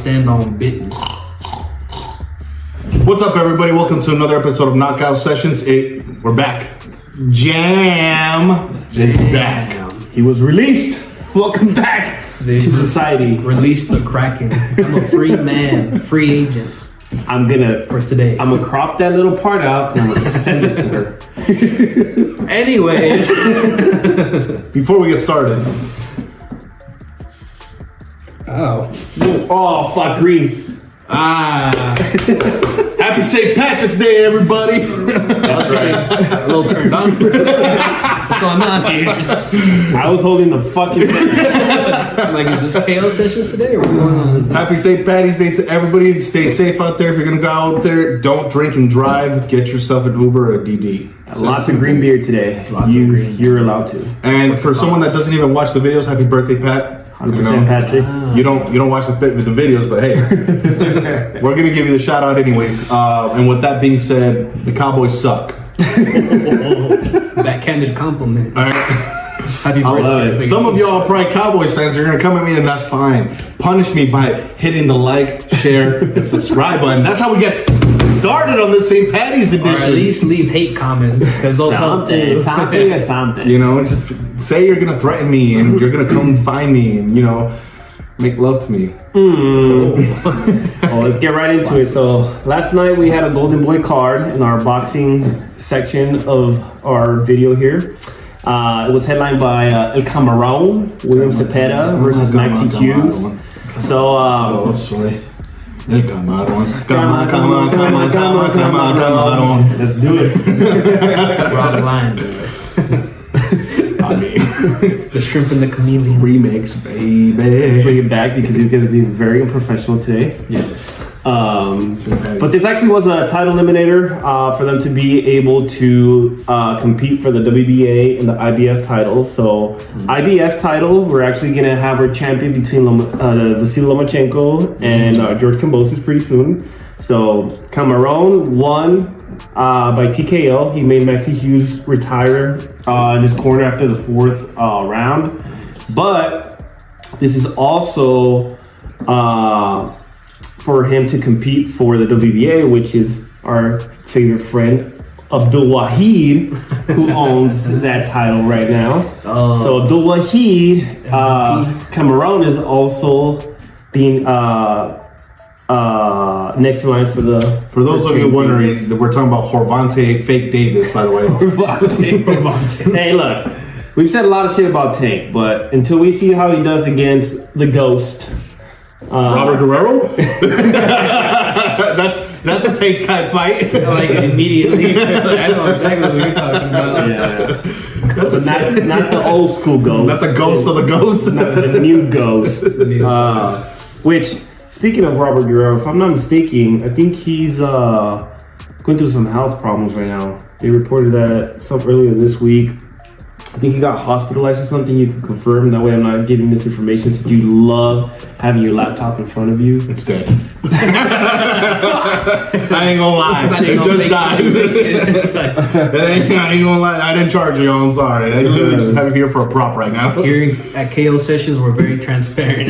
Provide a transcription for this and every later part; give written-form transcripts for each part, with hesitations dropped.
stand on business. What's up, everybody? Welcome to another episode of Knockout Sessions. We're back. Jam is back. He was released. Welcome back to society. Release the Kraken. I'm a free man, free agent. I'm gonna crop that little part out and I'm gonna send it to her. Anyways, before we get started. Oh, fuck, green. Happy St. Patrick's Day, everybody. That's right. A little turned on. What's going on here? I was holding the fucking thing. Like, is this KOSessions today or what's going on? Happy St. Patty's Day to everybody. Stay safe out there. If you're gonna go out there, don't drink and drive. Get yourself an Uber or a DD. Lots of green beer today. You're allowed to. And for someone that doesn't even watch the videos, happy birthday, Pat. 100% Patrick. You don't watch the videos, but hey, we're gonna give you the shout out anyways. And with that being said, the Cowboys suck. Backhanded compliment. All right. Happy birthday. Some of y'all are probably Cowboys fans. You're gonna come at me, and that's fine. Punish me by hitting the like, share, and subscribe button. That's how we get started on this St. Patty's edition. Or at least leave hate comments because those help too. Something. You know, just say you're gonna threaten me and you're gonna come find me and make love to me. Well, let's get right into it. So last night we had a Golden Boy card in our boxing section of our video here. It was headlined by El Camarón, William Zepeda versus Maxi Hughes. So, sorry. El Camarón. Camarón. Let's do it. Wrong line, I mean, the Shrimp and the Chameleon remix, baby. Bring it back because he's going to be very unprofessional today. Yes. But this actually was a title eliminator for them to be able to compete for the WBA and the IBF title. So IBF title, we're actually going to have our champion between vasilylomachenko and Jorge pretty soon. So Camarón won by TKO. He made Maxi Hughes retire in his corner after the fourth round. But this is also for him to compete for the WBA, which is our favorite friend, Abdul Wahid, who owns that title right now. So Abdul Wahid, Camarón is also being next in line for the... For those of you wondering, we're talking about Gervonta Fake Davis, by the way. Gervonta. Hey, look, we've said a lot of shit about Tank, but until we see how he does against the Ghost... Robert Guerrero? that's a Tank type fight. Like immediately. I know exactly what you're talking about. Yeah. That's not the old school Ghost. Not the ghost of the Ghost. Not the new Ghost. Which... Speaking of Robert Guerrero, if I'm not mistaken, I think he's going through some health problems right now. They reported that earlier this week. I think he got hospitalized or something. You can confirm. That way I'm not giving misinformation since you love having your laptop in front of you. It's dead. I ain't gonna lie. It just died. I ain't gonna lie. I didn't charge you. I'm sorry. I literally just have it here for a prop right now. Here at KOSessions, we're very transparent.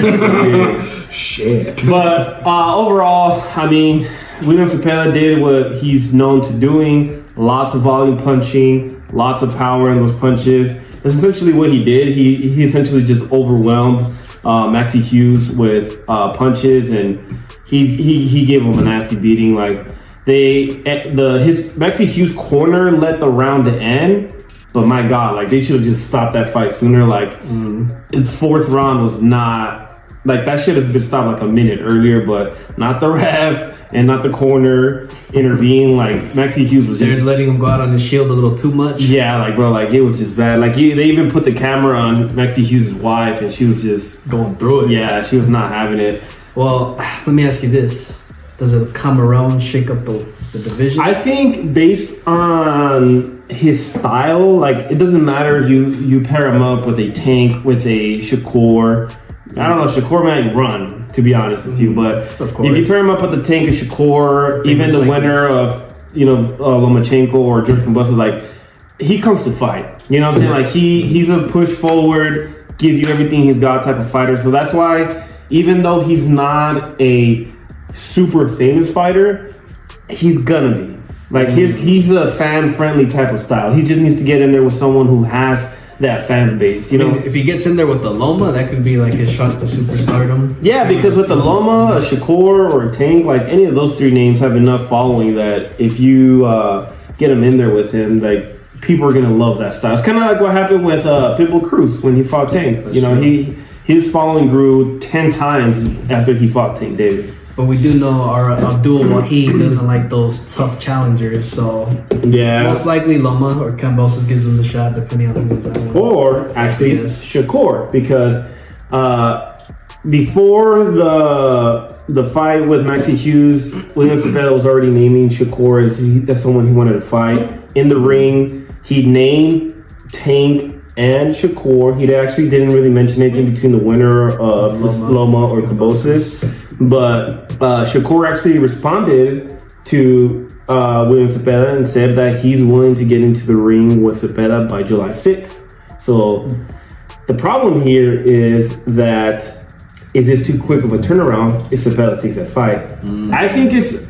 Shit. But overall, I mean, William Zepeda did what he's known to doing. Lots of volume punching, lots of power in those punches. That's essentially what he did. He essentially just overwhelmed Maxi Hughes with punches, and he gave him a nasty beating. Like his Maxi Hughes corner let the round end, but my God, like they should have just stopped that fight sooner. Like its fourth round was not. Like, that should have been stopped like a minute earlier, but not the ref and not the corner intervene. Like, Maxi Hughes was just... They're letting him go out on his shield a little too much. Yeah, like, bro, like, it was just bad. Like, they even put the camera on Maxi Hughes' wife, and she was just... Going through it. Yeah, she was not having it. Well, let me ask you this. Does a Camarón shake up the division? I think based on his style, like, it doesn't matter if you pair him up with a Tank, with a Shakur... I don't know, Shakur might run, to be honest with you, but if you pair him up with the Tank and Shakur, even the winner of, Lomachenko or Jorge, like, he comes to fight. You know what I'm saying? Like, he's a push forward, give you everything he's got type of fighter. So that's why even though he's not a super famous fighter, he's gonna be. Like he's a fan-friendly type of style. He just needs to get in there with someone who has that fan base, you know. If he gets in there with the Loma, that could be like his shot to superstardom. Yeah, because with the Loma, a Shakur, or a Tank, like any of those three names have enough following that if you get him in there with him, like people are gonna love that style. It's kind of like what happened with Pitbull Cruz when he fought Tank. That's you know, true. his following grew 10 times after he fought Tank Davis. But we do know our Abdul Wahid doesn't like those tough challengers, so Yeah. most likely Loma or Kambosos gives him the shot, depending on who wins that one. Or actually Yes. Shakur, because before the fight with Maxie Hughes, William Zepeda was already naming Shakur as someone he wanted to fight. In the ring, he named Tank and Shakur. He actually didn't really mention anything between the winner of Loma or Kambosos. But Shakur actually responded to William Zepeda and said that he's willing to get into the ring with Zepeda by July 6th. So the problem here is that is this too quick of a turnaround if Zepeda takes that fight? I think it's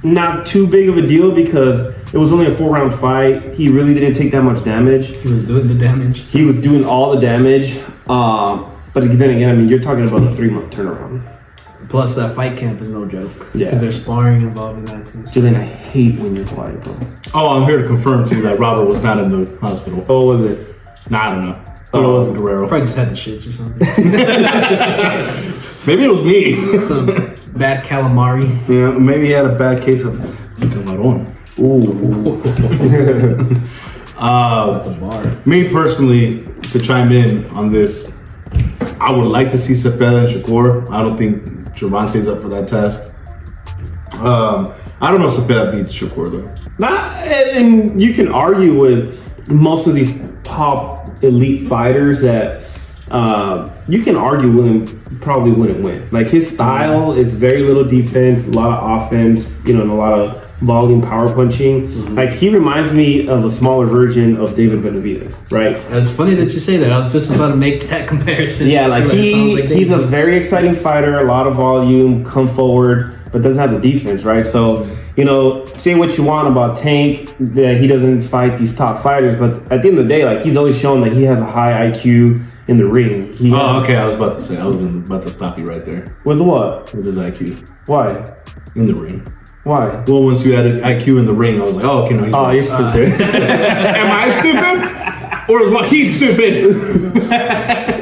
not too big of a deal because it was only a 4-round fight. He really didn't take that much damage. He was doing the damage. He was doing all the damage. But then again, I mean, you're talking about a 3-month turnaround. Plus, that fight camp is no joke. Yeah. Because there's sparring involved in that too. Julian, I hate when you're quiet, bro. Oh, I'm here to confirm to you that Robert was not in the hospital. Oh, was it? Nah, I don't know. Oh, It wasn't Guerrero. Probably just had the shits or something. Maybe it was me. Some bad calamari. Yeah, maybe he had a bad case of camarón. Ooh. At the bar. Me personally, to chime in on this, I would like to see Zepeda and Shakur. I don't think Gervonta's up for that task. I don't know if Zepeda beats Shakur though. And you can argue with most of these top elite fighters that you can argue William probably wouldn't win. Like his style is very little defense, a lot of offense, you know, and a lot of volume power punching. Like he reminds me of a smaller version of David Benavidez, right? It's funny that you say that. I was just about to make that comparison. Yeah, like it sounds like he's a David. very exciting fighter, a lot of volume, come forward, but doesn't have the defense, right? So, you know, say what you want about Tank, that he doesn't fight these top fighters, but at the end of the day, like he's always shown that he has a high IQ in the ring. Okay, I was about to stop you right there. With what? With his IQ. Why? In the ring. Why? Well, once you added IQ in the ring, I was like, oh, okay, no, he's Oh, you're stupid. Am I stupid? Or is Joaquin stupid?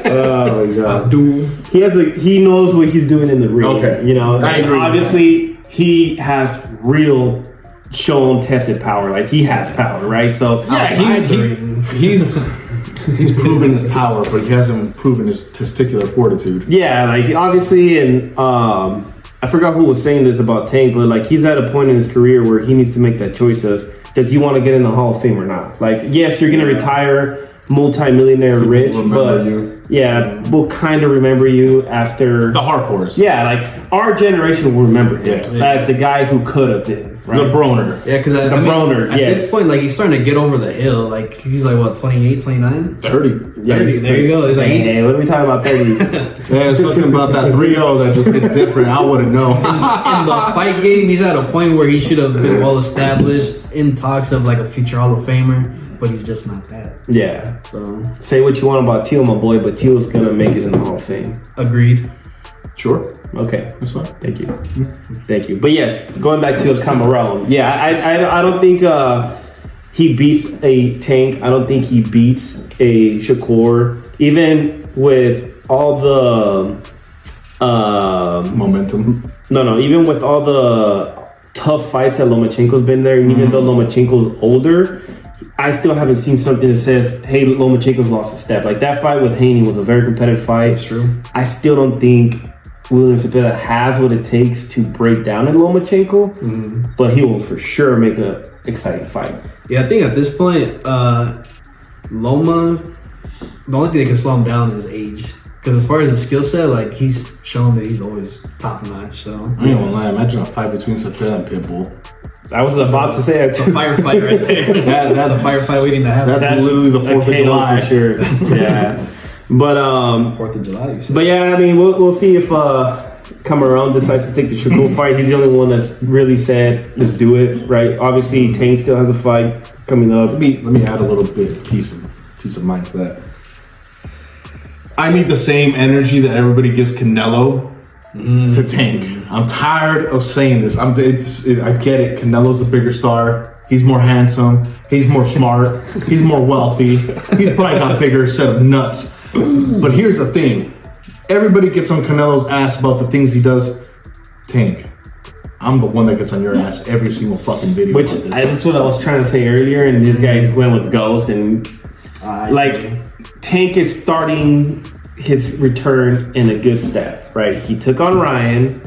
Oh my god. Duel. He knows what he's doing in the ring. Okay. You know, I agree. Obviously, he has real shown tested power. Like he has power, right? So He's proven his power, but he hasn't proven his testicular fortitude. yeah, like obviously, and I forgot who was saying this about Tank, but like he's at a point in his career where he needs to make that choice of does he want to get in the Hall of Fame or not? Like, yes, you're gonna retire multi-millionaire rich, but we'll kind of remember you after The hardcores. Yeah, like our generation will remember him as the guy who could have been, right? The Broner. Yeah, because at this point, like he's starting to get over the hill. Like he's like what, 28, 29? 30. 30. There you go. Like, Hey, what are we talking about 30s? Yeah, something about that 3-0 that just gets different. I wouldn't know. in the fight game, he's at a point where he should have been well established in talks of like a future Hall of Famer, but he's just not that. Yeah. So Say what you want about Teal, my boy, but Teal's gonna make it in the Hall of Fame. agreed. Sure. Okay. That's fine. Thank you. Thank you. But yes, going back to Camarón. Yeah, I don't think he beats a Tank. I don't think he beats a Shakur. Even with all the Momentum. No, even with all the tough fights that Lomachenko's been there, and even though Lomachenko's older, I still haven't seen something that says, hey, Lomachenko's lost a step. Like that fight with Haney was a very competitive fight. That's true. I still don't think William Zepeda has what it takes to break down in Lomachenko, but he will for sure make an exciting fight. Yeah, I think at this point, Loma, the only thing that can slow him down is age. Because as far as the skill set, like he's shown that he's always top notch. So I ain't gonna lie, imagine a fight between Zepeda and Pitbull. I was about to say that it's a too. firefight right there. That's a firefight waiting to happen. That's literally the 4th of a KO July. for sure. Yeah. But 4th of July. You said. but yeah, I mean, we'll see if Cameron decides to take the Shakur fight. He's the only one that's really said, let's do it, right? Obviously, Tank still has a fight coming up. Let me add a little bit peace of mind to that. I need the same energy that everybody gives Canelo to Tank. I'm tired of saying this. I get it. Canelo's a bigger star. He's more handsome. He's more smart. He's more wealthy. He's probably got a bigger set of nuts. But here's the thing. Everybody gets on Canelo's ass about the things he does. Tank, I'm the one that gets on your ass every single fucking video. Which that's what I was trying to say earlier, and this guy went with Ghost, and Tank is starting his return in a good step, right? He took on Ryan.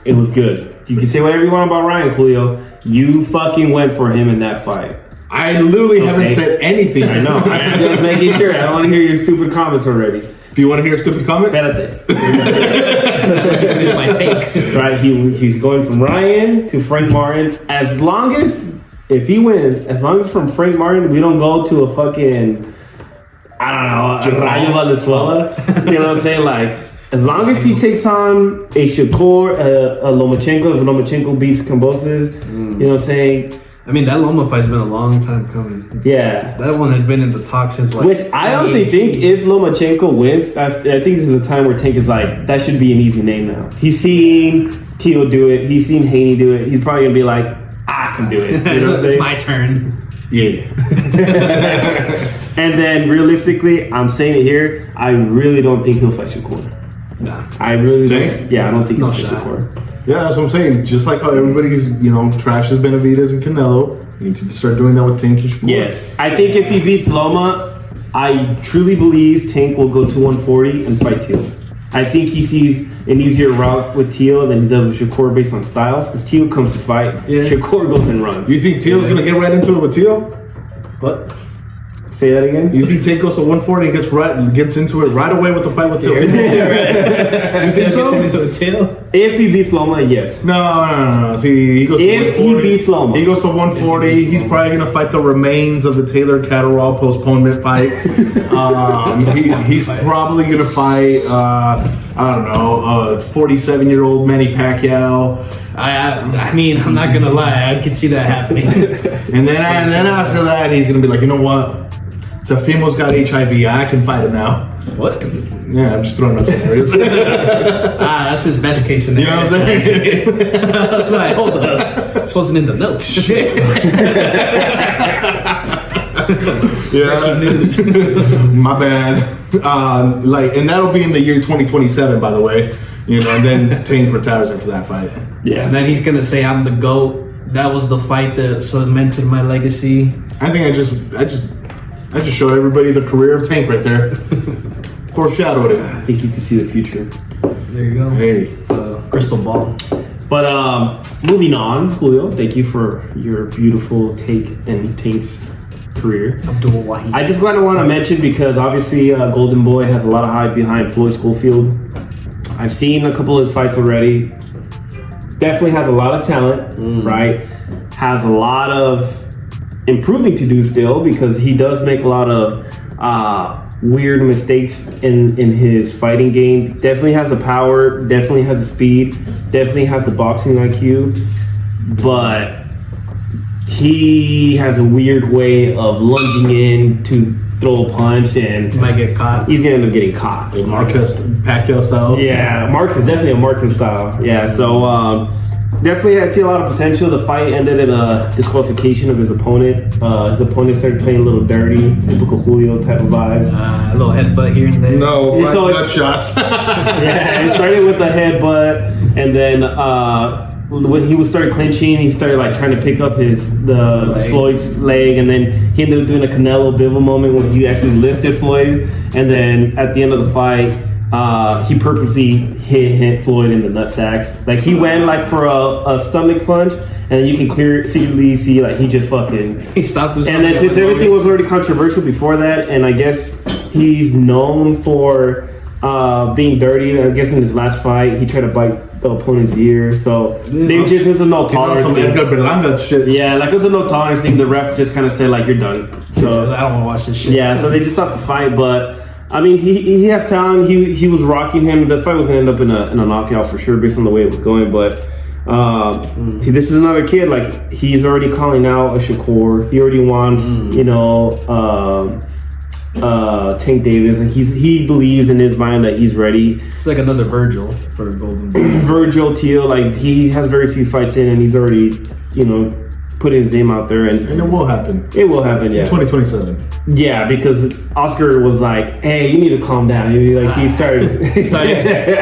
It was good. You can say whatever you want about Ryan, Julio. You fucking went for him in that fight. I literally haven't said anything. I know. I'm just making sure. I don't want to hear your stupid comments already. Do you want to hear a stupid comment? Espérate. Finish my take. Right, he's going from Ryan to Frank Martin. If he wins, as long as from Frank Martin, we don't go to a fucking, I don't know, Rayo Valenzuela. You know what I'm saying? Like, as long as he takes on a Shakur, a Lomachenko, if Lomachenko beats Kambosos, you know what I'm saying? I mean, that Loma fight's been a long time coming. Yeah. That one had been in the talk since like... Which I honestly think if Lomachenko wins, I think this is a time where Tank is like, that should be an easy name now. He's seen Teo do it. He's seen Haney do it. He's probably going to be like, I can do it. You know it's my turn. Yeah. And then realistically, I'm saying it here, I really don't think he'll fight Shakur. Nah. I really don't. Yeah, I don't think he'll fight Shakur. Yeah, that's what I'm saying. Just like how everybody's, trashes Benavidez and Canelo, you need to start doing that with Tank and Shakur. Yes. I think if he beats Loma, I truly believe Tank will go to 140 and fight Teal. I think he sees an easier route with Teal than he does with Shakur based on styles, because Teal comes to fight. Yeah. Shakur goes and runs. Do you think Teal's going to get right into it with Teal? What? Say that again? You think Tank goes to 140 and gets into it right away with the fight with Teal? You think so? If he beats Loma, yes. No. See, he goes to 140. If he beats Loma. He goes to 140. He's probably going to fight the remains of the Taylor Catterall postponement fight. He's probably going to fight, 47-year-old Manny Pacquiao. I mean, I'm not going to lie. I can see that happening. and then after that, he's going to be like, you know what? Teofimo's got HIV. I can fight him now. What? Yeah, I'm just throwing out scenarios. That's his best case scenario. You know what I'm saying? I was like, hold up. This wasn't in the notes. Shit. Yeah. News. My bad. And that'll be in the year 2027, by the way. And then Tank retires after that fight. Yeah. And then he's gonna say, "I'm the GOAT. That was the fight that cemented my legacy." I think I just showed everybody the career of Tank right there. Foreshadowed it. I think you can see the future. There you go. Hey, crystal ball. But moving on, Julio, thank you for your beautiful take in Tank's career. Abdul Wahid. I just want to mention, because obviously Golden Boy has a lot of hype behind Floyd Schofield. I've seen a couple of his fights already. Definitely has a lot of talent, right? Has a lot of improving to do still, because he does make a lot of weird mistakes in his fighting game. Definitely has the power, definitely has the speed, definitely has the boxing IQ, but he has a weird way of lunging in to throw a punch, and he might get caught. He's gonna end up getting caught. Marquez Pacquiao style. Yeah, Marquez, definitely a Marquez style. Yeah, so definitely I see a lot of potential. The fight ended in a disqualification of his opponent. His opponent started playing a little dirty, typical Julio type of vibes. A little headbutt here and there. No, nut shots. Yeah, it started with a headbutt, and then when he started clinching, he started like trying to pick up Floyd's leg, and then he ended up doing a Canelo Bivol moment where he actually lifted Floyd, and then at the end of the fight, he purposely hit Floyd in the nutsacks. Like he went like for a stomach punch, and you can clearly see like he just fucking he stopped. And then since everything was already controversial before that, and I guess he's known for being dirty. I guess in his last fight, he tried to bite the opponent's ear. So they just it's a no tolerance thing. Shit. Yeah, like it was a no tolerance thing. The ref just kind of said like, you're done. So I don't want to watch this shit. Yeah, so they just stopped the fight. But I mean, he has talent. He was rocking him. The fight was going to end up in a knockout for sure, based on the way it was going. But see, this is another kid. Like, he's already calling out a Shakur. He already wants, Tank Davis, and he believes in his mind that he's ready. It's like another Virgil for Golden Boy. Virgil Teal, like, he has very few fights in, and he's already, putting his name out there, and it will happen. It will happen, yeah. 2027. Yeah, because Oscar was like, "Hey, you need to calm down." He started.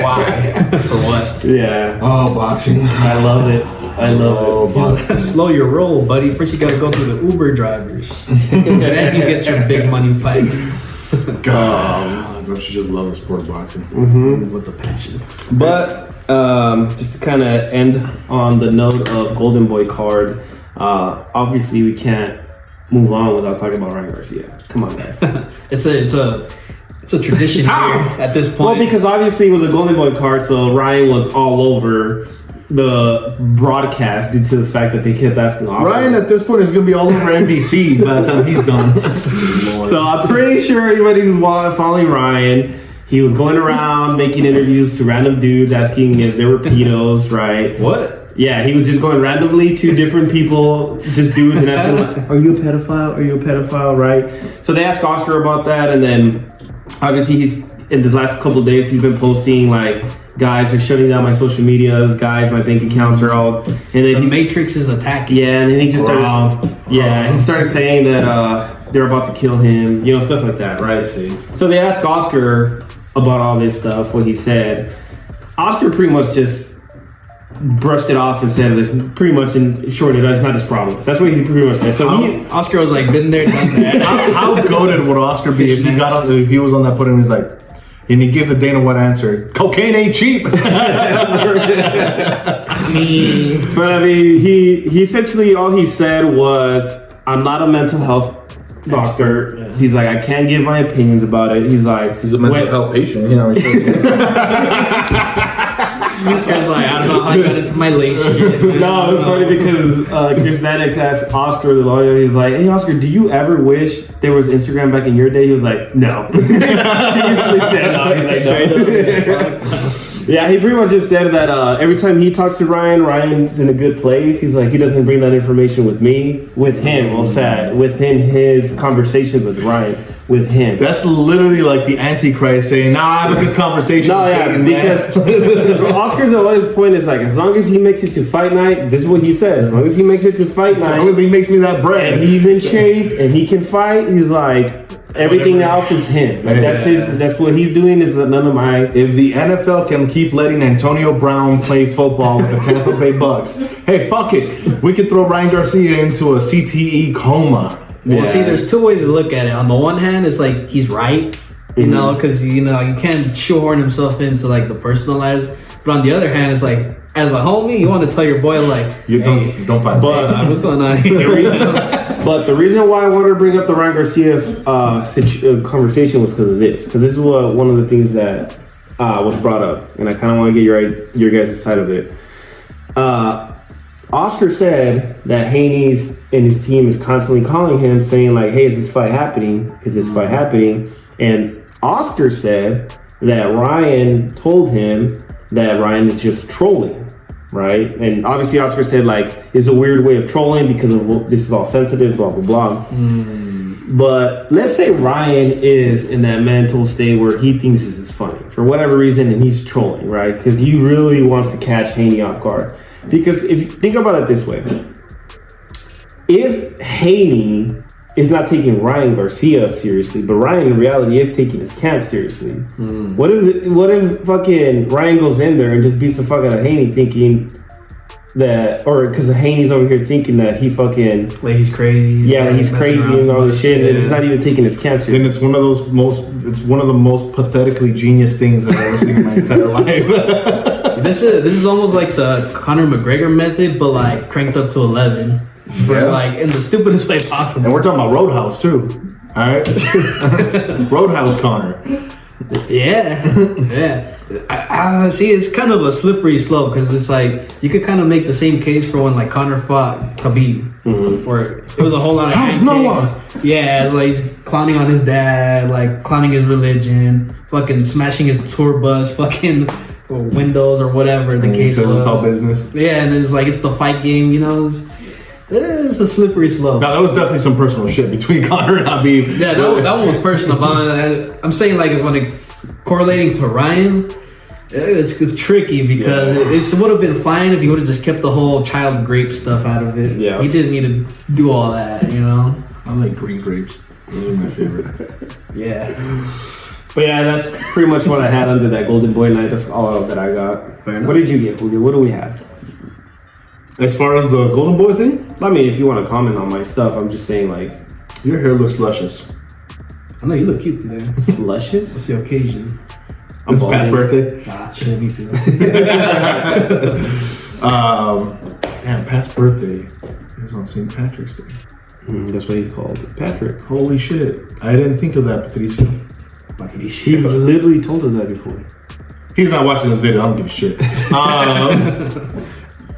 Why? For what? Yeah. Oh, boxing. I love it. I love it. Slow your roll, buddy. First, you got to go through the Uber drivers. Then you get your big money fights. God, don't you just love the sport of boxing? With the passion. But just to kind of end on the note of Golden Boy card, obviously we can't move on without talking about Ryan Garcia. Come on, guys. It's a tradition here at this point. Well, because obviously it was a Golden Boy card, so Ryan was all over the broadcast due to the fact that they kept asking Oscar. Ryan at this point is going to be all over NBC by the time he's done. So I'm pretty sure everybody who's following Ryan, he was going around making interviews to random dudes asking if they were pedos, right? What? Yeah, he was just going randomly to different people, just dudes, and asking, like, "Are you a pedophile? Are you a pedophile?" Right? So they asked Oscar about that, and then obviously he's in the last couple of days he's been posting like, "Guys are shutting down my social medias. Guys, my bank accounts are all." And then the Matrix is attacking. Yeah, and then he just started. He started saying that they're about to kill him, stuff like that, right? So they asked Oscar about all this stuff, what he said. Oscar pretty much just brushed it off and said, "Listen, pretty much in short, it's not his problem." That's what he pretty much said. So Oscar was like, "Been there, done that." How goated would Oscar be if he was on that podium? He's like, and he gave the Dana White answer: "Cocaine ain't cheap." But I mean, he essentially all he said was, "I'm not a mental health doctor." Yeah. He's like, "I can't give my opinions about it." He's like, "He's a mental health patient." This guy's like, "I don't know how I got into my lace shit." No, it's funny because Chris Maddox asked Oscar, the lawyer, he's like, "Hey, Oscar, do you ever wish there was Instagram back in your day?" He was like, "No." He usually said no. He's like, "No." Yeah, he pretty much just said that every time he talks to Ryan, Ryan's in a good place. He's like, he doesn't bring that information with me, with him. Within his conversations with Ryan, with him. That's literally like the Antichrist saying, "Nah, I have a good conversation." No, yeah, because Oscar's always point is like, as long as he makes it to fight night, this is what he said. As long as he makes it to fight night, as long as he makes me that bread, and he's in shape and he can fight, he's like, everything else is him. Like, that's what he's doing is none of my. If the NFL can keep letting Antonio Brown play football with the Tampa Bay Bucks, hey, fuck it, we could throw Ryan Garcia into a CTE coma. Well, see, there's two ways to look at it. On the one hand, it's like he's right, because you can't shoehorn himself into like the personal lives. But on the other hand, it's like, as a homie, you want to tell your boy like, don't fight. But what's going on here? But the reason why I wanted to bring up the Ryan Garcia conversation was because of this. Because this is one of the things that was brought up, and I kind of want to get your guys' side of it. Oscar said that Haney's and his team is constantly calling him, saying like, "Hey, is this fight happening? Is this fight happening?" And Oscar said that Ryan told him that Ryan is just trolling, right? And obviously Oscar said like, it's a weird way of trolling because of this is all sensitive, blah, blah, blah. But let's say Ryan is in that mental state where he thinks this is funny for whatever reason, and he's trolling, right? Because he really wants to catch Haney off guard. Because if you think about it this way, if Haney is not taking Ryan Garcia seriously, but Ryan in reality is taking his camp seriously, what if fucking Ryan goes in there and just beats the fuck out of Haney, thinking that, or because Haney's over here thinking that he fucking like he's crazy. Yeah, he's crazy and all this shit, and it's not even taking his camp seriously. And it's one of the most pathetically genius things I've ever seen in my entire life. This is almost like the Conor McGregor method, but like cranked up to 11. Like in the stupidest way possible. And we're talking about Roadhouse too. All right, Roadhouse Connor. Yeah. I see, it's kind of a slippery slope because it's like you could kind of make the same case for when like Conor fought Khabib, where it was a whole lot of antics. Yeah, it's like he's clowning on his dad, like clowning his religion, fucking smashing his tour bus, fucking windows or whatever the case was. It's all business. Yeah, and it's like it's the fight game, you know. It's a slippery slope. Now, that was definitely some personal shit between Conor and Khabib. Yeah, that one was personal. I'm saying like when it correlating to Ryan, it's tricky because it would have been fine if he would have just kept the whole child grape stuff out of it. Yeah, he didn't need to do all that, you know. I like green grapes. Those are my favorite. Yeah. But yeah, that's pretty much what I had under that Golden Boy night. That's all that I got. Fair enough. What did you get, Julio? What do we have? As far as the Golden Boy thing? I mean, if you want to comment on my stuff, I'm just saying, like... Your hair looks luscious. I know you look cute today. Luscious? What's the occasion? It's Pat's birthday. Nah, shit, me too. Damn, Pat's birthday. It was on St. Patrick's Day. That's what he's called. Patrick. Holy shit. I didn't think of that, Patricio. He literally told us that before. He's not watching this video. I don't give a shit.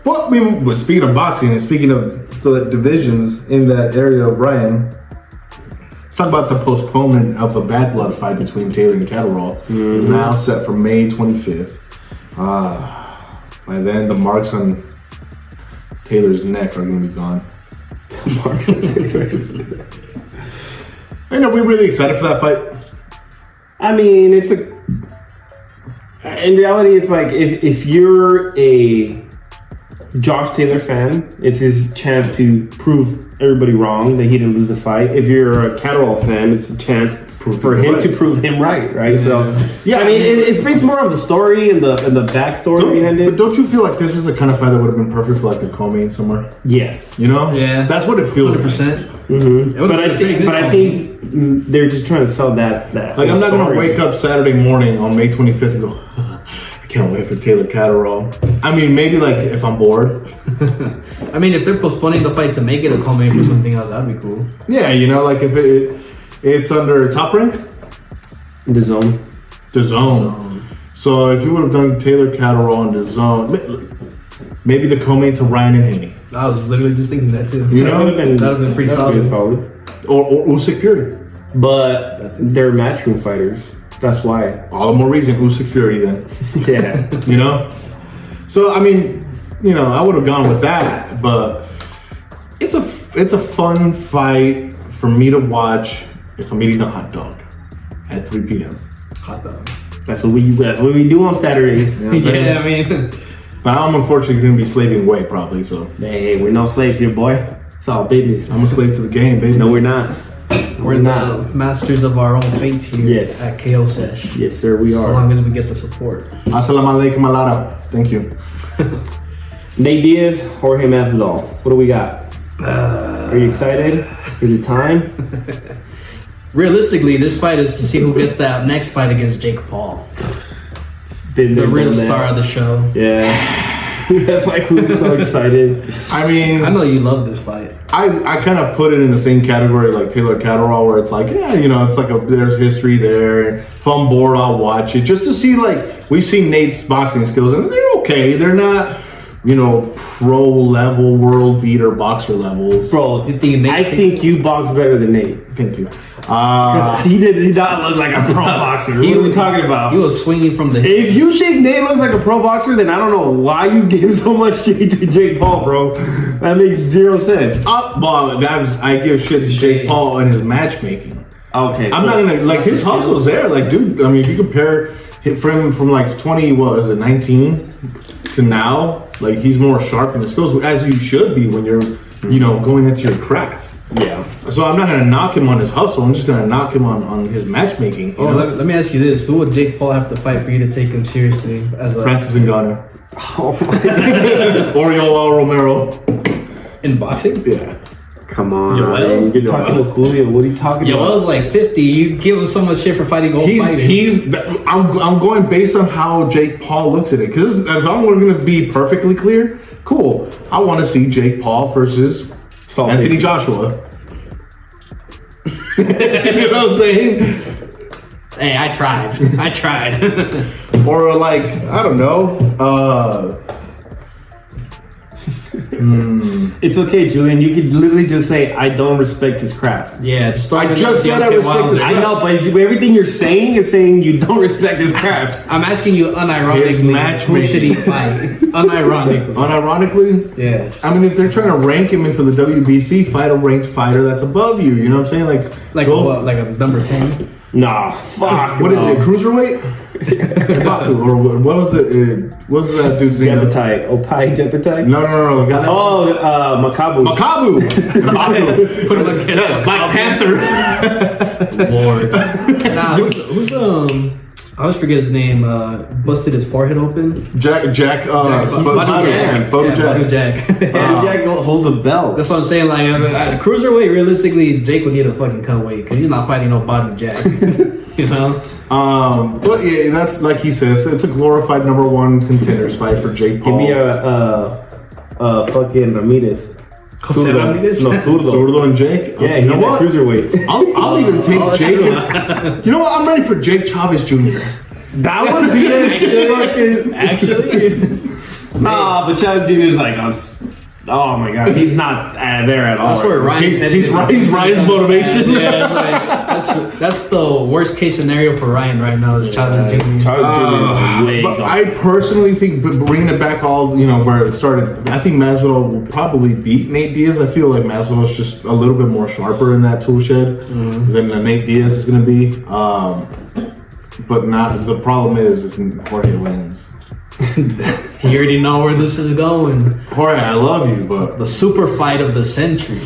But speaking of boxing and speaking of the divisions in that area of Ryan, let's talk about the postponement of a bad blood fight between Taylor and Catterall. Now set for May 25th. By then, the marks on Taylor's neck are going to be gone. The marks on Taylor's neck. And are we really excited for that fight? I mean, in reality, it's like if you're a Josh Taylor fan, it's his chance to prove everybody wrong that he didn't lose the fight. If you're a Catterall fan, it's a chance for him to prove him right? Yeah. So yeah, I mean, it's based more of the story and the backstory behind it. But don't you feel like this is the kind of fight that would have been perfect for like a co-main somewhere? Yes, you know, yeah, that's what it feels. 100%. Mm-hmm. But I think they're just trying to sell that. Like I'm not gonna wake up Saturday morning on May 25th and go, I can't wait for Taylor Catterall. I mean, maybe like if I'm bored. I mean, if they're postponing the fight to make it a co-main for something else, that'd be cool. Yeah, you know, like if it's under Top Rank? The Zone. The Zone. So if you would have done Taylor Catterall in The Zone, maybe the co-main to Ryan and Haney. I was literally just thinking that too. You know? That would have been pretty solid. Or Usyk Fury. But they're matchroom fighters. That's why. All the more reason Usyk Fury then. Yeah. You know? So, I mean, you know, I would have gone with that. But it's a fun fight for me to watch if I'm eating a hot dog at 3 p.m. Hot dog. That's what we do on Saturdays. You know what yeah, I mean, but I'm unfortunately going to be slaving away probably. So hey, we're no slaves here, boy. It's all business. I'm a slave to the game, baby. No, we're not. We're the masters of our own fate here. Yes. At KOSessions. Yes, sir. We are. So long as we get the support. Assalamu alaikum alara. Thank you. Nate Diaz, Jorge Masvidal. What do we got? Are you excited? Is it time? Realistically, this fight is to see who gets that next fight against Jake Paul. The real star of the show. Yeah. That's like who's so excited. I mean, I know you love this fight. I kind of put it in the same category like Taylor Catterall, where it's like, yeah, you know, it's like there's history there. If I'm bored, I'll watch it just to see. Like, we've seen Nate's boxing skills, and they're okay. They're not, you know, pro level, world beater boxer levels. Bro, I think you box better than Nate. Thank you. Because he did not look like a pro boxer. What are we talking about? He was swinging from the hip. If you think Nate looks like a pro boxer, then I don't know why you give so much shit to Jake Paul, bro. That makes zero sense. Well, I give shit to Jake Paul and his matchmaking. Okay. I'm not gonna, like, his hustle's there. Like, dude, I mean, if you compare him from like 19 to now, like, he's more sharp in his skills, as you should be when you're, you know, going into your craft. Yeah. So I'm not going to knock him on his hustle. I'm just going to knock him on his matchmaking. Let me ask you this. Who would Jake Paul have to fight for you to take him seriously? As a Francis Ngannou. Oh, my Oriol Romero. In boxing? Yeah. Come on. You're talking about Julio. What are you talking about? Yoel's like 50. You give him so much shit for fighting old fighters. I'm going based on how Jake Paul looks at it. Because if I'm going to be perfectly clear, cool. I want to see Jake Paul versus Anthony Joshua. You know what I'm saying? Hey, I tried. Or like, I don't know. It's okay, Julian. You could literally just say, "I don't respect his craft." Yeah, just I just said I respect his I know, but everything you're saying is saying you don't respect his craft. I'm asking you unironically, who should he fight? Unironically. Unironically? Yes. I mean, if they're trying to rank him into the WBC, fight a ranked fighter that's above you. You know what I'm saying? Like what? Like a number 10? Nah, fuck. What is it? Cruiserweight? Or what was it? What was that dude's name? Jepetite. Opai Jepetite? No. Makabu. Makabu. Put him against Black Panther. Lord. Nah, who's I always forget his name. Busted his forehead open. Jack. Badu Jack. Jack holds a belt. That's what I'm saying. Like cruiserweight, realistically, Jake would need a fucking cut weight because he's not fighting no Badu Jack. You know. But yeah, that's like he says. It's a glorified number one contenders fight for Jake Paul. Give me a fucking Ramirez. Jose Ramirez? No, Zurdo and Jake. Yeah, you he's know a what? cruiserweight. I'll even take Jake. You know what? I'm ready for Jake Chavez Jr. That would be it. Actually. Nah, but Chavez Jr. is like oh my god, he's not there at all. That's where Ryan's headed. He's Ryan's motivation. Yeah, it's like that's the worst case scenario for Ryan right now. Is Chavez Jr. Chavez Jr. is way But gone. I personally think, bringing it back all, where it started, I think Masvidal will probably beat Nate Diaz. I feel like Masvidal is just a little bit more sharper in that tool shed than Nate Diaz is going to be. But the problem is if Jorge wins. You already know where this is going. Jorge, I love you, but The super fight of the century.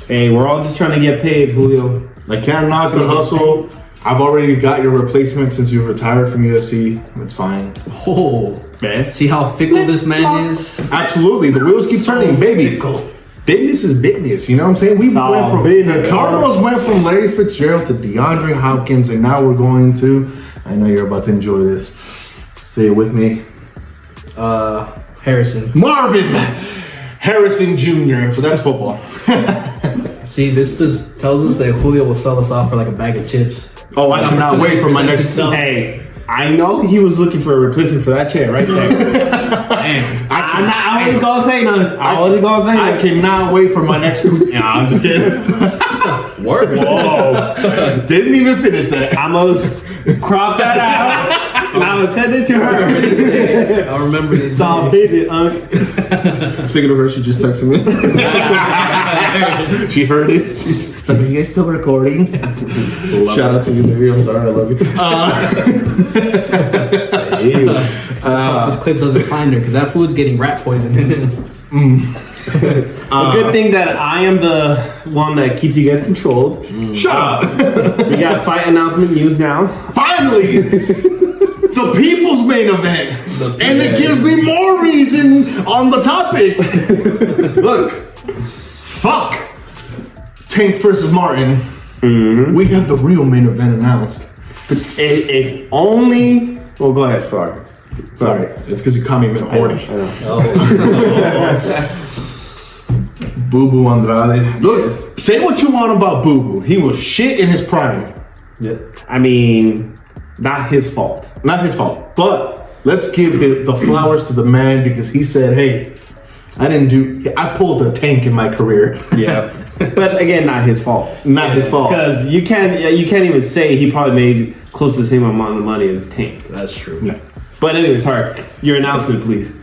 Hey, we're all just trying to get paid, Julio. I can't knock the hustle. I've already got your replacement since you've retired from UFC. It's fine. Oh, Best. see how fickle this man is? Absolutely. The wheels keep turning, baby. Fickle. Business is business, you know what I'm saying? We all went from business. the Cardinals went from Larry Fitzgerald to DeAndre Hopkins, and now we're going to. I know you're about to enjoy this. Say it with me. Harrison. Marvin Harrison Jr. So that's football. See, this just tells us that Julio will sell us off for like a bag of chips. Oh, I cannot wait for my next. Hey, I know he was looking for a replacement for that chair right there. Damn. I wasn't gonna say nothing. I cannot wait for my next. Yeah, I'm just kidding. Word. Whoa! Didn't even finish that. I almost crop that out. And I would send it to her. I remember this. Saw it, Speaking of her, she just texted me. She heard it. She's like, "Are you guys still recording?" Shout out to you, baby. I'm sorry, I love you. Let's hope this clip doesn't find her because that food's getting rat poison in it. A good thing that I am the one that keeps you guys controlled. Shut up. We got fight announcement news now. Finally, the people's main event, and it gives me more reason on the topic. Look, fuck Tank versus Martin. We have the real main event announced. If only. Well, go ahead. Sorry, it's because you call me horny. I know. Boo Boo Andrade. Look, say what you want about Boo Boo. He was shit in his prime. Yeah. I mean, not his fault. Not his fault. But let's give the flowers to the man because he said, hey, I pulled a Tank in my career. Yeah. But again, not his fault. Not his fault. Because you can't even say he probably made close to the same amount of money as Tank. That's true. Yeah. But anyways, Hart, your announcement, please.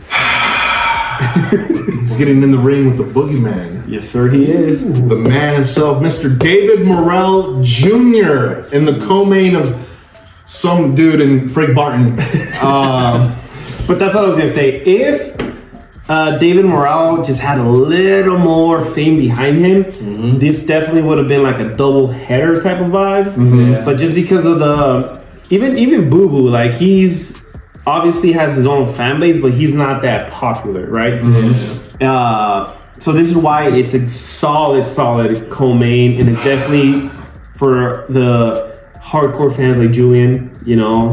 He's getting in the ring with the boogeyman. Yes, sir, he is. The man himself, Mr. David Morrell Jr. in the co-main of some dude in Frank Barton. But that's what I was going to say. If David Morrell just had a little more fame behind him, this definitely would have been like a double header type of vibes. Yeah. But just because of the even Boo Boo, like he's obviously has his own fan base, but he's not that popular, right? So this is why it's a solid co-main, and it's definitely for the hardcore fans like Julian, you know.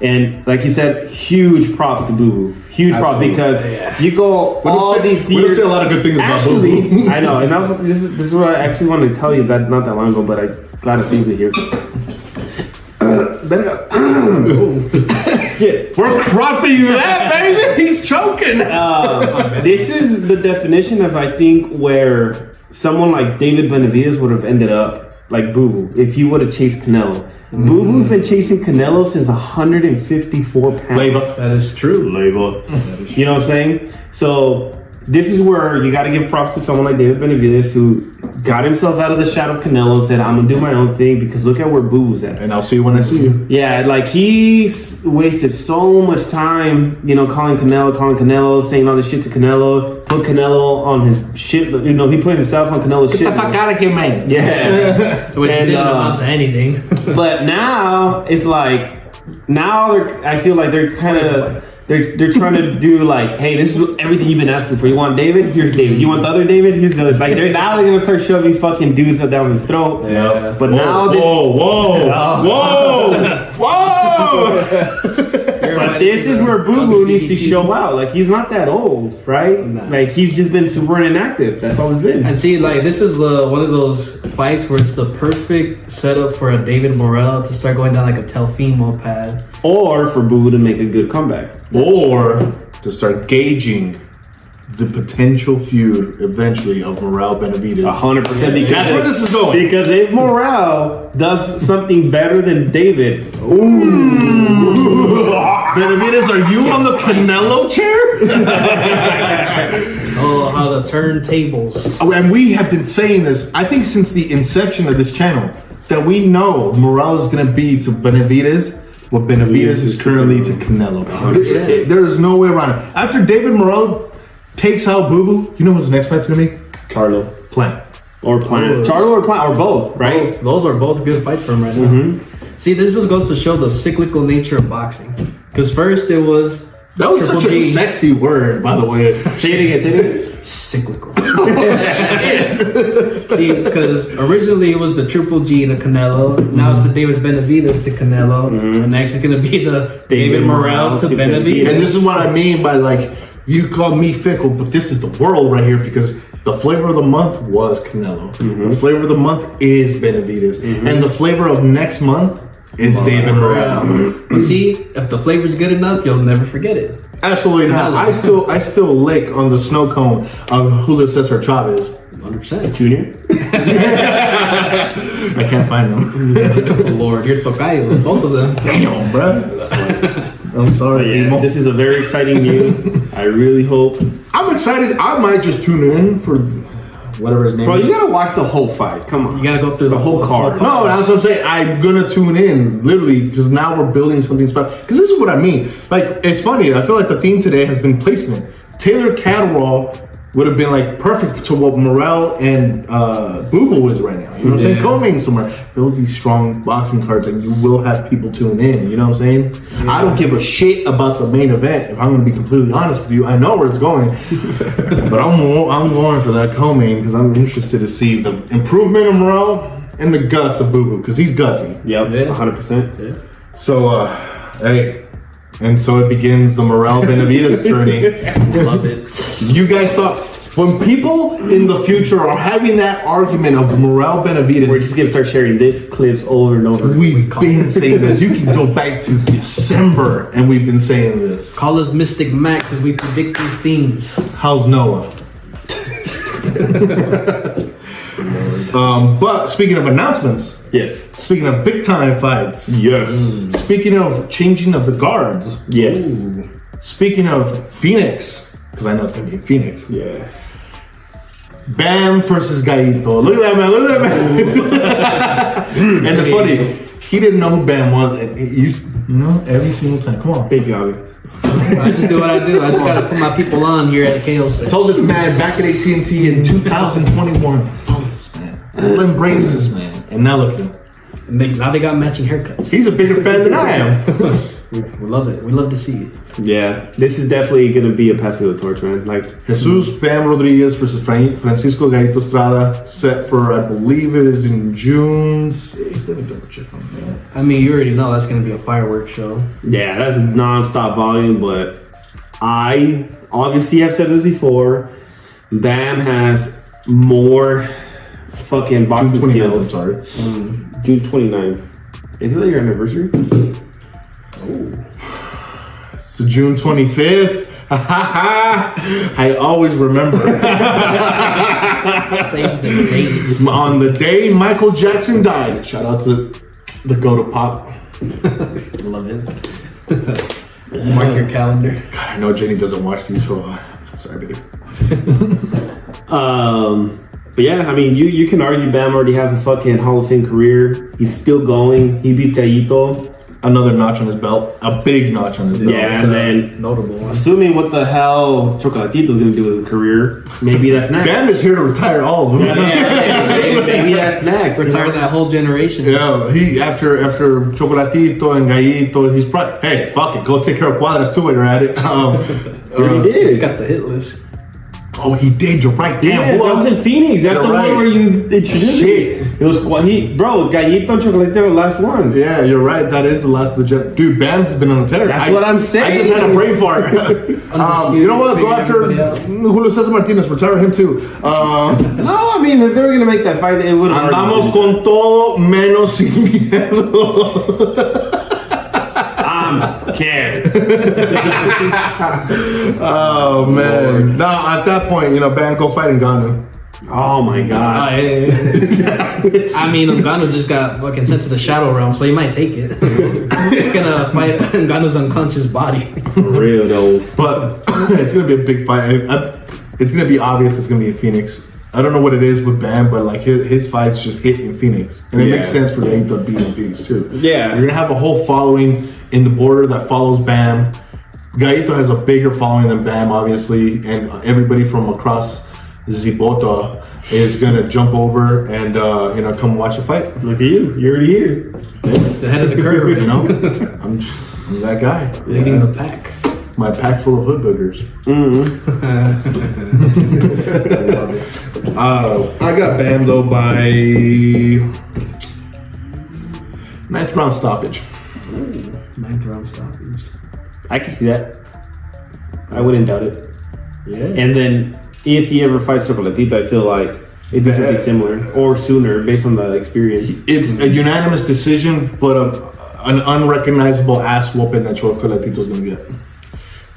And like you said, huge props to Boo Boo. Huge props because you go all these years. We don't say a lot of good things about Boo Boo. I know, and this is what I actually wanted to tell you that not that long ago, but I glad to see you here. Shit. We're cropping that, baby. He's choking. This is the definition of, I think, where someone like David Benavidez would have ended up like Boo Boo if he would have chased Canelo. Boo Boo's been chasing Canelo since 154 pounds. Labor. That is true. Label. You know what I'm saying? So this is where you got to give props to someone like David Benavidez, who got himself out of the shadow of Canelo, said, I'm going to do my own thing, because look at where Boo Boo's at. And I'll see you when I see you. Yeah, like he's wasted so much time, you know, calling Canelo, saying all this shit to Canelo, put Canelo on his shit. You know, he put himself on Canelo's shit. Get the fuck out of here, man. Yeah. Which didn't amount to anything. But now it's like, I feel like they're kind of, they're trying to do like, hey, this is everything you've been asking for. You want David? Here's David. You want the other David? Here's the other. Like now they're gonna start shoving fucking dudes down his throat. Yeah. But now this. Whoa. But this is where Boo Boo needs to show out. Like he's not that old, right? Nah. Like he's just been super inactive. That's all it's been. And see, like this is one of those fights where it's the perfect setup for a David Morrell to start going down like a Telfimo path, Or for Boo Boo to make a good comeback. Or to start gauging the potential feud eventually of Morrell Benavidez. 100%. Because That's where this is going. Because if Morrell does something better than David, Benavidez, are you on the Canelo chair? oh, how the turntables. And we have been saying this, I think, since the inception of this channel, that we know Morrell is going to be to Benavidez what Benavidez is currently to Canelo. There is no way around it. After David Morrell takes out Boo Boo, you know who his next fight's going to be? Charlo. Plant. Or Plant. Charlo or Plant, or both, right? Both. Those are both good fights for him right now. See, this just goes to show the cyclical nature of boxing. Because first it was... That was such a sexy word, by the way. Say it again. Cyclical. See, because originally it was the Triple G to Canelo. Now it's the David Benavidez to Canelo. And next is going to be the David Morrell to Benavidez. And this is what I mean by, like, you call me fickle, but this is the world right here, because the flavor of the month was Canelo. The flavor of the month is Benavidez. And the flavor of next month is David Morrell. But see, if the flavor's good enough, you'll never forget it. Absolutely not. I still lick on the snow cone of Julio Cesar Chavez. 100%. Junior? I can't find them. Lord, you're tocayos, both of them. Damn, bro. I'm sorry. Yes, this is a very exciting news. I really hope. I'm excited. I might just tune in for whatever his name Bro, is. you gotta watch the whole fight. Come on. You gotta go through the whole card. No, that's what I'm saying. I'm gonna tune in, literally, because now we're building something special. Because this is what I mean. Like, it's funny. I feel like the theme today has been placement. Taylor Catterall would have been like perfect to what Morrell and Boo Boo is right now. You know what I'm saying? Co-main somewhere. Build these strong boxing cards, and you will have people tune in. You know what I'm saying? I don't give a shit about the main event. If I'm going to be completely honest with you, I know where it's going, but I'm going for that co-main because I'm interested to see the improvement of Morrell and the guts of Boo Boo, because he's gutsy. Yep, 100%. Yeah. So, hey. And so it begins the Morrell Benavidez journey. Love it. You guys saw, when people in the future are having that argument of Morrell Benavidez, We're just gonna start sharing this clips over and over. we've been saying this. You can go back to December and we've been saying this. Call us Mystic Mac because we predict these things. How's Noah? But speaking of announcements, Yes. speaking of big time fights, Yes. speaking of changing of the guards, Yes. speaking of Phoenix, because I know it's going to be Phoenix. Yes. Bam versus Gallito. Look at that man. Look at that man. And it's funny, he didn't know who Bam was, and he used, every single time. Come on. Thank you, Javi. I just do what I do. I just gotta put my people on here at KOSessions. Told this man back at AT&T in 2021. Oh, this man. We'll embrace this man. And now look at him. And now they got matching haircuts. He's a bigger fan than I am. We love it. We love to see it. Yeah, this is definitely gonna be a passing of the torch, man. Like, Jesus Bam Rodriguez versus Francisco Gallito Estrada, set for, I believe it is in June 6th. Let me double check on that. I mean, you already know that's gonna be a fireworks show. yeah, that's non-stop volume, but I obviously have said this before. Bam has more fucking boxing June 29th, I'm skills. sorry. June 29th. Is it your anniversary? It's June 25th. I always remember. Save the date. It's on the day Michael Jackson died. Shout out to the Go to Pop. Love it. Mark your calendar. God, I know Jenny doesn't watch these, so sorry, baby. But yeah, I mean, you can argue Bam already has a fucking Hall of Fame career. He's still going. He beats Gallito. Another notch on his belt. A big notch on his belt. Yeah, and then Notable one. assuming what the hell Chocolatito's gonna do with his career, maybe that's next. Bam is here to retire all of them. Maybe that's next. Retire that whole generation. Yeah, he after Chocolatito and Gallito, he's probably, hey, fuck it, go take care of Cuadras too while you're at it. He did. It's got the hit list. Oh, he did. You're right. Damn, Yeah, that was in Phoenix. That's You're the right. one where you introduced Shit. it. It was bro. Gallito and Chocolatito were the last ones. Yeah, you're right. That is the last of the jet. Dude, Bam's been on a tear. That's what I'm saying. I just had a brain fart. You know what? Go after Julio Cesar Martinez. Retire him too. No, I mean, if they were gonna make that fight, it would have. Andamos con todo menos sin miedo. I'm scared. Oh man. No, at that point, Bam go fight Ngannou. Oh my god. I mean, Ngannou just got fucking sent to the shadow realm, so he might take it. He's gonna fight Ngannou's unconscious body. For real though. But it's gonna be a big fight. It's gonna be obvious. It's gonna be in Phoenix. I don't know what it is with Bam, but like his fights just hit in Phoenix, and it makes sense for Gallito to be in Phoenix too. Yeah, you're gonna have a whole following in the border that follows Bam. Gallito has a bigger following than Bam, obviously, and everybody from across Zepeda is gonna jump over and come watch the fight. Look at you, you're already here. It's ahead of the curve, I'm that guy, leading the pack. My pack full of hood boogers. I love it. I got Bam though by 9th round stoppage. 9th round stoppage. I can see that. I wouldn't doubt it. Yeah. And then if he ever fights Chocolatito, I feel like it'd be something similar or sooner based on the experience. It's a unanimous decision, but an unrecognizable ass whooping that Chocolatito's gonna get.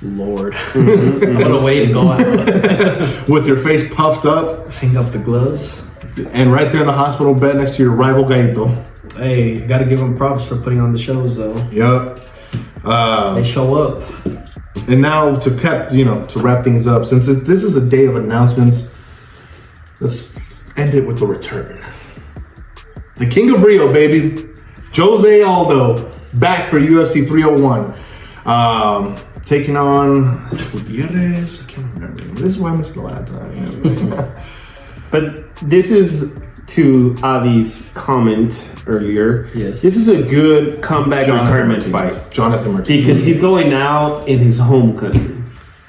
Lord. What a way to go out. With your face puffed up. Hang up the gloves. And right there in the hospital bed next to your rival Gallito. Hey, you gotta give them props for putting on the shows though. Yep. They show up. And now to wrap things up, since this is a day of announcements, let's end it with the return. The King of Rio, baby. Jose Aldo, back for UFC 301. Taking on Gutierrez. I can't remember. This is why I missed the last time. But this is to Avi's comment earlier. Yes. This is a good comeback retirement fight. Jonathan Martinez. Because he's going out in his home country.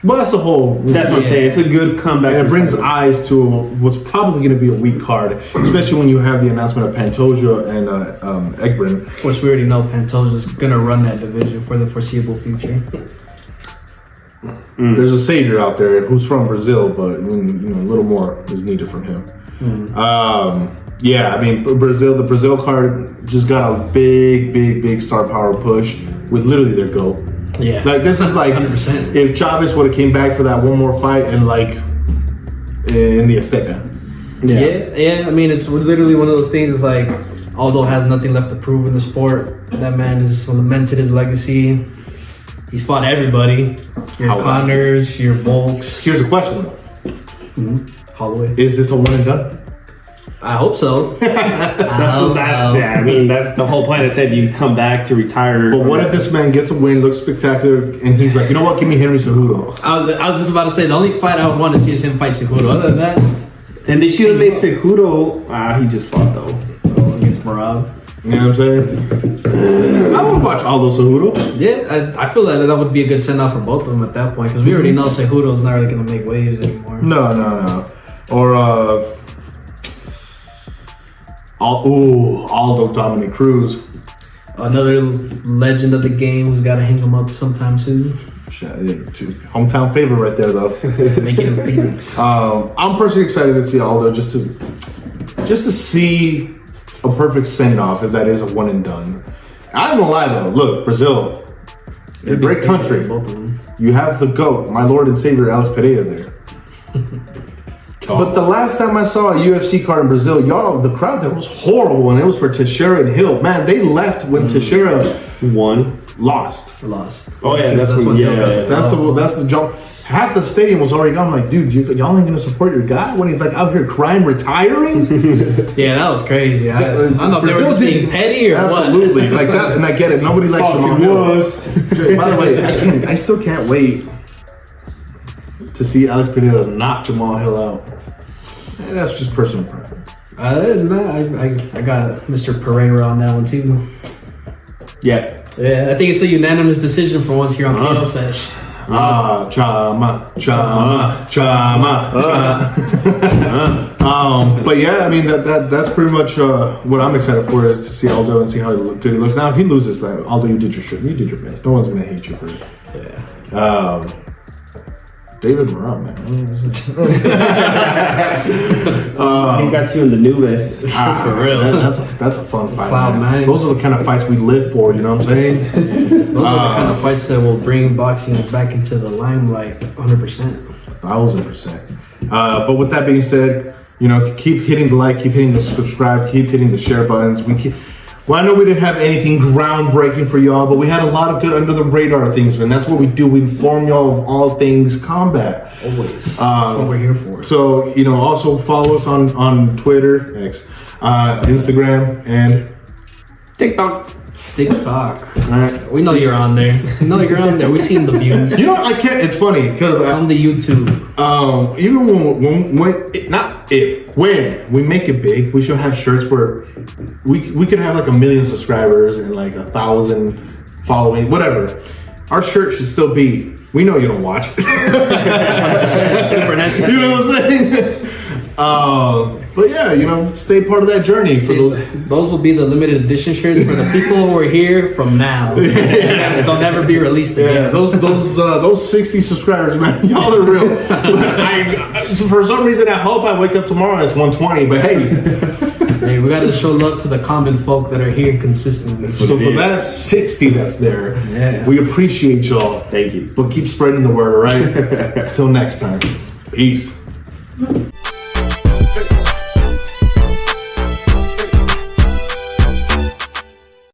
Well, that's the whole. That's what I'm saying. It's a good comeback. And it brings eyes to what's probably going to be a weak card, especially when you have the announcement of Pantoja and Egbren. Which we already know Pantoja's gonna run that division for the foreseeable future. There's a savior out there who's from Brazil, but a little more is needed from him. Yeah, I mean, the Brazil card just got a big star power push with literally their GOAT. Yeah. Like, this is like 100%. if Chavez would have came back for that one more fight and like in the Azteca. Yeah. I mean, it's literally one of those things. It's like Aldo has nothing left to prove in the sport. That man has cemented his legacy. He's fought everybody. Your Connors, your Volks. Here's a question though. Holloway. Is this a one and done? I hope so. I mean, that's the whole point. I said you come back to retire. But what if this man gets a win, looks spectacular, and he's like, you know what, give me Henry Cejudo? I was just about to say, the only fight I would want to see is him fight Cejudo. Other than that, then they should have made Cejudo. He just fought though. Against Marab. You know what I'm saying? I would watch Aldo Cejudo. Yeah, I feel that would be a good send off for both of them at that point, because we already know Cejudo's not really going to make waves anymore. No. Or Aldo Dominic Cruz. Another legend of the game who's got to hang him up sometime soon. Hometown favorite right there, though. Make it in Phoenix. I'm personally excited to see Aldo just to see a perfect send off, if that is a one and done. I'm gonna lie though. Look, Brazil, a great country. Both of them. You have the GOAT, my Lord and Savior, Alex Pereira there. But the last time I saw a UFC card in Brazil, y'all, the crowd there was horrible, and it was for Teixeira and Hill. Man, they left when Teixeira won, lost. Oh yeah, that's the jump. Half the stadium was already gone. I'm like, dude, y'all ain't gonna support your guy when he's like out here crying, retiring? Yeah, that was crazy. I don't know if they were just being petty or absolutely like that. And I get it. Nobody likes Jamal Hill. By the way, I still can't wait to see Alex Pereira knock Jamal Hill out. That's just personal preference. I got Mr. Pereira on that one too. Yeah, I think it's a unanimous decision for once here on KOSessions. Chama. But yeah, I mean that's pretty much what I'm excited for is to see Aldo and see how good he looks. Now, if he loses, like Aldo, you did your shit. You did your best. No one's gonna hate you for it. Yeah. David Morale, man. he got you in the new list. For real. That's a fun fight. Cloud9. Those are the kind of fights we live for, you know what I'm saying? Those are the kind of fights that will bring boxing back into the limelight 100%. 1000%. But with that being said, you know, keep hitting the like, keep hitting the subscribe, keep hitting the share buttons. Well, I know we didn't have anything groundbreaking for y'all, but we had a lot of good under the radar things, man. That's what we do. We inform y'all of all things combat. Always. That's what we're here for. So, you know, also follow us on Twitter, X, Instagram, and TikTok. All right. We know you're on there. We seen the views. You know, I can't. It's funny because on the YouTube. Even when we make it big, we should have shirts where we could have like 1 million subscribers and like 1,000 following, whatever. Our shirt should still be. We know you don't watch. Super necessary. You know what I'm saying? But yeah, you know, stay part of that journey. See, those will be the limited edition shirts for the people who are here from now. They'll never be released again. Yeah, those 60 subscribers, man, y'all are real. For some reason, I hope I wake up tomorrow and it's 120. But hey, we got to show love to the common folk that are here consistently. So for that 60 that's there, we appreciate y'all. Thank you. But keep spreading the word, all right? Till next time, peace.